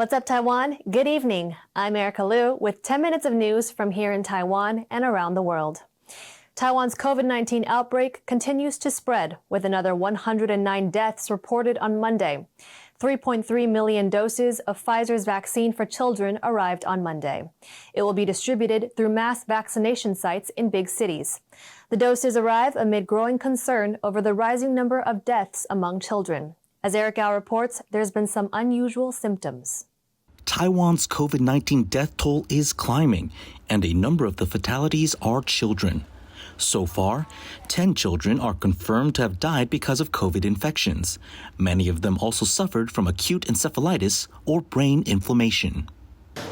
What's up, Taiwan? Good evening. I'm Erika Liu with 10 minutes of news from here in Taiwan and around the world. Taiwan's COVID-19 outbreak continues to spread, with another 109 deaths reported on Monday. 3.3 million doses of Pfizer's vaccine for children arrived on Monday. It will be distributed through mass vaccination sites in big cities. The doses arrive amid growing concern over the rising number of deaths among children. As Erika reports, there's been some unusual symptoms. Taiwan's COVID-19 death toll is climbing, and a number of the fatalities are children. So far, 10 children are confirmed to have died because of COVID infections. Many of them also suffered from acute encephalitis or brain inflammation.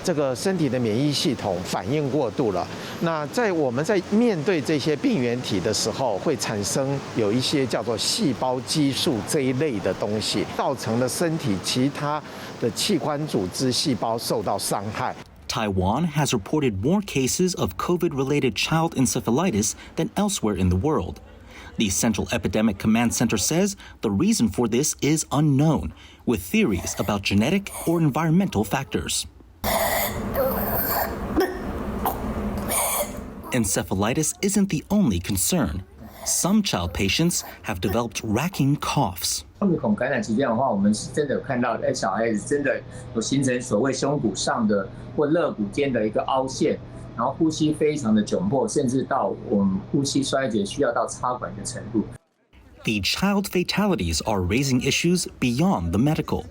这个身体的免疫系统反应过度了，那我们在面对这些病原体的时候，会产生有一些叫做细胞激素这一类的东西，造成了身体其他的器官组织细胞受到伤害。 Taiwan has reported more cases of COVID-related child encephalitis than elsewhere in the world. The Central Epidemic Command Center says the reason for this is unknown, with theories about genetic or environmental factors. Encephalitis isn't the only concern. Some child patients have developed racking coughs. 奥密克戎感染期间的话，我们是真的有看到，小孩子真的有形成所谓胸骨上的或肋骨间的一个凹陷，然后呼吸非常的窘迫，甚至到我们呼吸衰竭需要到插管的程度。The child fatalities are raising issues beyond the medical.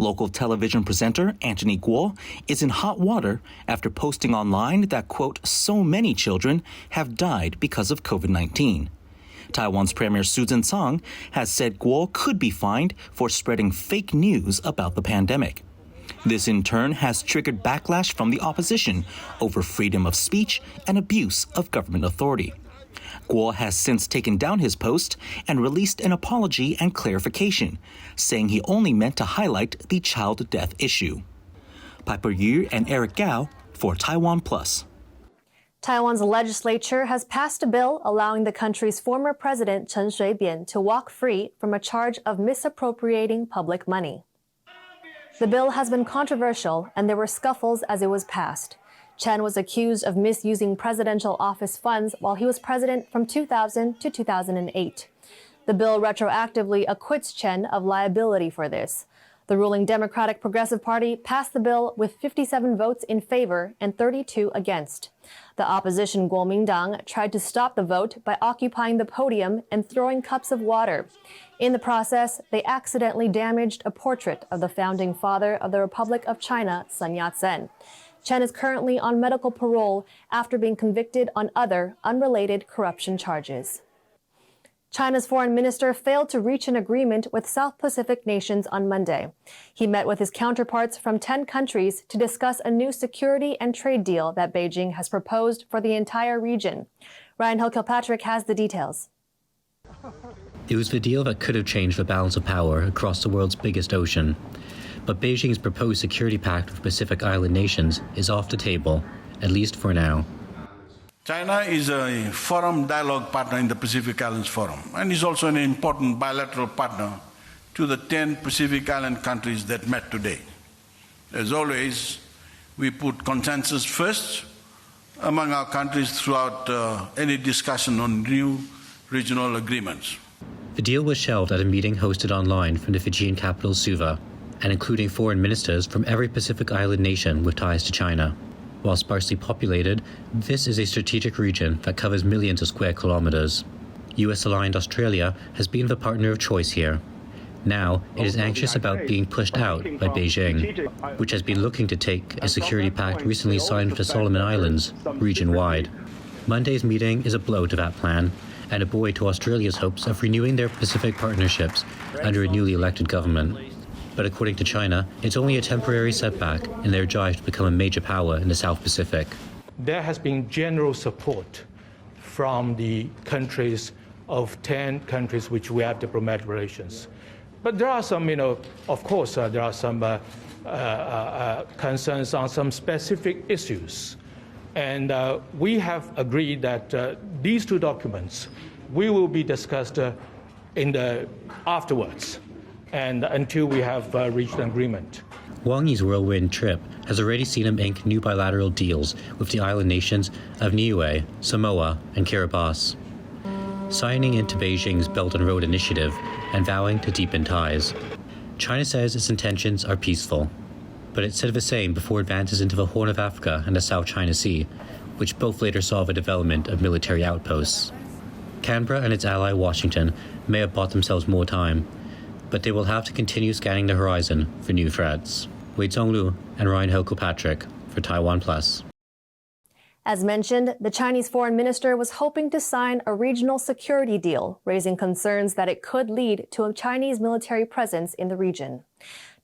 Local television presenter Anthony Guo is in hot water after posting online that, quote, so many children have died because of COVID-19. Taiwan's Premier Su Tseng has said Guo could be fined for spreading fake news about the pandemic. This in turn has triggered backlash from the opposition over freedom of speech and abuse of government authority. Guo has since taken down his post and released an apology and clarification, saying he only meant to highlight the child death issue. Piper Yu and Erika Liu for TaiwanPlus. Taiwan's legislature has passed a bill allowing the country's former president Chen Shui-bian to walk free from a charge of misappropriating public money. The bill has been controversial, and there were scuffles as it was passed. Chen was accused of misusing presidential office funds while he was president from 2000 to 2008. The bill retroactively acquits Chen of liability for this. The ruling Democratic Progressive Party passed the bill with 57 votes in favor and 32 against. The opposition Kuomintang tried to stop the vote by occupying the podium and throwing cups of water. In the process, they accidentally damaged a portrait of the founding father of the Republic of China, Sun Yat-sen. Chen is currently on medical parole after being convicted on other unrelated corruption charges. China's foreign minister failed to reach an agreement with South Pacific nations on Monday. He met with his counterparts from 10 countries to discuss a new security and trade deal that Beijing has proposed for the entire region. Ryan Hill-Kilpatrick has the details. It was the deal that could have changed the balance of power across the world's biggest ocean. But Beijing's proposed security pact with Pacific Island nations is off the table, at least for now. China is a forum dialogue partner in the Pacific Islands Forum and is also an important bilateral partner to the 10 Pacific Island countries that met today. As always, we put consensus first among our countries throughout any discussion on new regional agreements. The deal was shelved at a meeting hosted online from the Fijian capital Suva, and including foreign ministers from every Pacific Island nation with ties to China. While sparsely populated, this is a strategic region that covers millions of square kilometers. US-aligned Australia has been the partner of choice here. Now, it is anxious about being pushed out by Beijing, which has been looking to take a security pact recently signed with the Solomon Islands, region-wide. Monday's meeting is a blow to that plan, and a buoy to Australia's hopes of renewing their Pacific partnerships under a newly elected government. But according to China, it's only a temporary setback in their drive to become a major power in the South Pacific. There has been general support from the countries of 10 countries which we have diplomatic relations. But there are some, of course, there are some concerns on some specific issues. And we have agreed that these two documents, we will be discussed afterwards, and until we have reached an agreement. Wang Yi's whirlwind trip has already seen him ink new bilateral deals with the island nations of Niue, Samoa, and Kiribati, signing into Beijing's Belt and Road Initiative and vowing to deepen ties. China says its intentions are peaceful, but it said the same before advances into the Horn of Africa and the South China Sea, which both later saw the development of military outposts. Canberra and its ally Washington may have bought themselves more time, but they will have to continue scanning the horizon for new threats. Wei Zhonglu and Ryan Kilpatrick for TaiwanPlus. As mentioned, the Chinese foreign minister was hoping to sign a regional security deal, raising concerns that it could lead to a Chinese military presence in the region.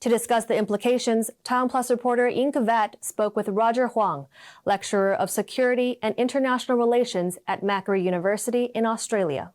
To discuss the implications, TaiwanPlus reporter Inka Vat spoke with Roger Huang, lecturer of security and international relations at Macquarie University in Australia.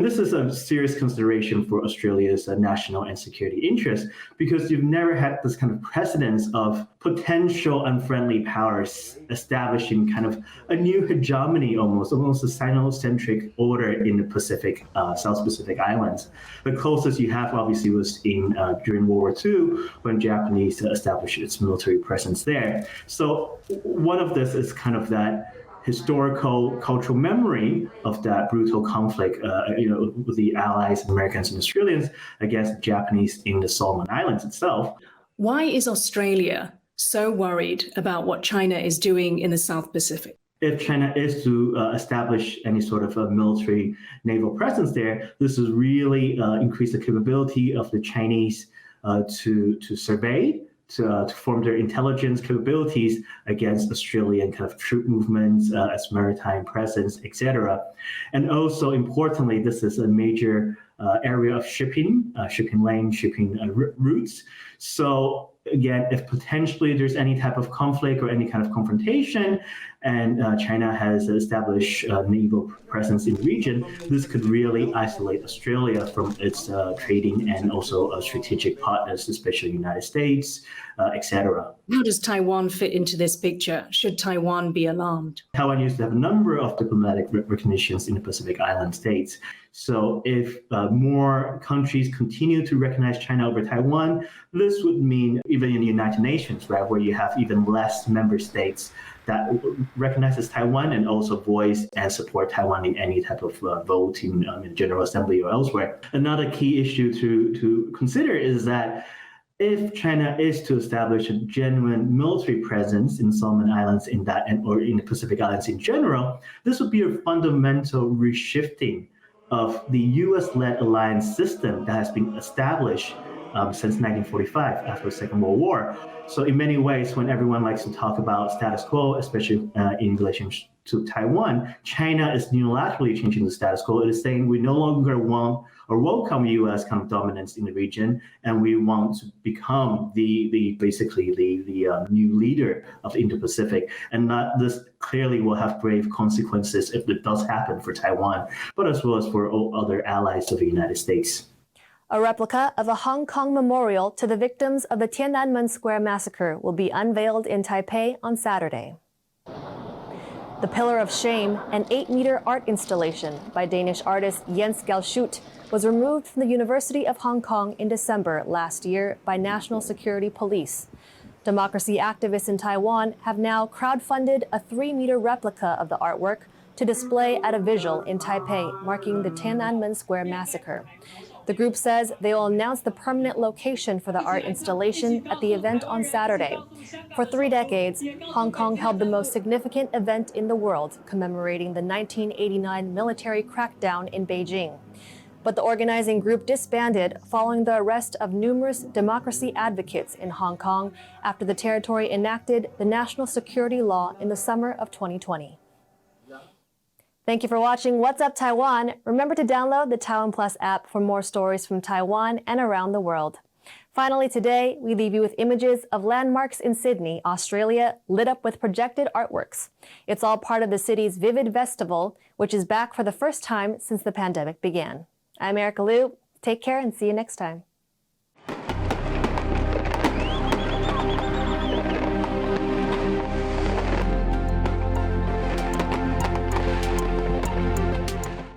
This is a serious consideration for Australia's national and security interests because you've never had this kind of precedence of potential unfriendly powers establishing kind of a new hegemony, almost a Sino-centric order in the Pacific, South Pacific Islands. The closest you have obviously was during World War II when Japanese established its military presence there. So one of this is kind of that historical cultural memory of that brutal conflict, with the Allies, Americans and Australians against the Japanese in the Solomon Islands itself. Why is Australia so worried about what China is doing in the South Pacific? If China is to establish any sort of a military naval presence there, this is really increase the capability of the Chinese to survey, to form their intelligence capabilities against Australian kind of troop movements, as maritime presence, etc. And also importantly, this is a major area of shipping lane, shipping routes. So again, if potentially there's any type of conflict or any kind of confrontation, and China has established a naval presence in the region, this could really isolate Australia from its trading and also strategic partners, especially the United States, etc. How does Taiwan fit into this picture? Should Taiwan be alarmed? Taiwan used to have a number of diplomatic recognitions in the Pacific Island states. So if more countries continue to recognize China over Taiwan, this would mean even in the United Nations, right, where you have even less member states that recognizes Taiwan and also voice and support Taiwan in any type of vote in General Assembly or elsewhere. Another key issue to consider is that if China is to establish a genuine military presence in Solomon Islands or in the Pacific Islands in general, this would be a fundamental reshifting of the US-led alliance system that has been established since 1945 after the Second World War. So in many ways, when everyone likes to talk about status quo, especially in relation to Taiwan, China is unilaterally changing the status quo. It is saying we no longer want or welcome U.S. kind of dominance in the region, and we want to become the new leader of the Indo-Pacific. And this clearly will have grave consequences if it does happen for Taiwan, but as well as for all other allies of the United States. A replica of a Hong Kong memorial to the victims of the Tienanmen Square massacre will be unveiled in Taipei on Saturday. The Pillar of Shame, an 8-meter art installation by Danish artist Jens Galschutt, was removed from the University of Hong Kong in December last year by National Security Police. Democracy activists in Taiwan have now crowdfunded a 3-meter replica of the artwork to display at a vigil in Taipei marking the Tienanmen Square massacre. The group says they will announce the permanent location for the art installation at the event on Saturday. For 3 decades, Hong Kong held the most significant event in the world, commemorating the 1989 military crackdown in Beijing. But the organizing group disbanded following the arrest of numerous democracy advocates in Hong Kong after the territory enacted the national security law in the summer of 2020. Thank you for watching What's Up Taiwan. Remember to download the TaiwanPlus app for more stories from Taiwan and around the world. Finally today, we leave you with images of landmarks in Sydney, Australia, lit up with projected artworks. It's all part of the city's Vivid Festival, which is back for the first time since the pandemic began. I'm Erika Liu. Take care and see you next time.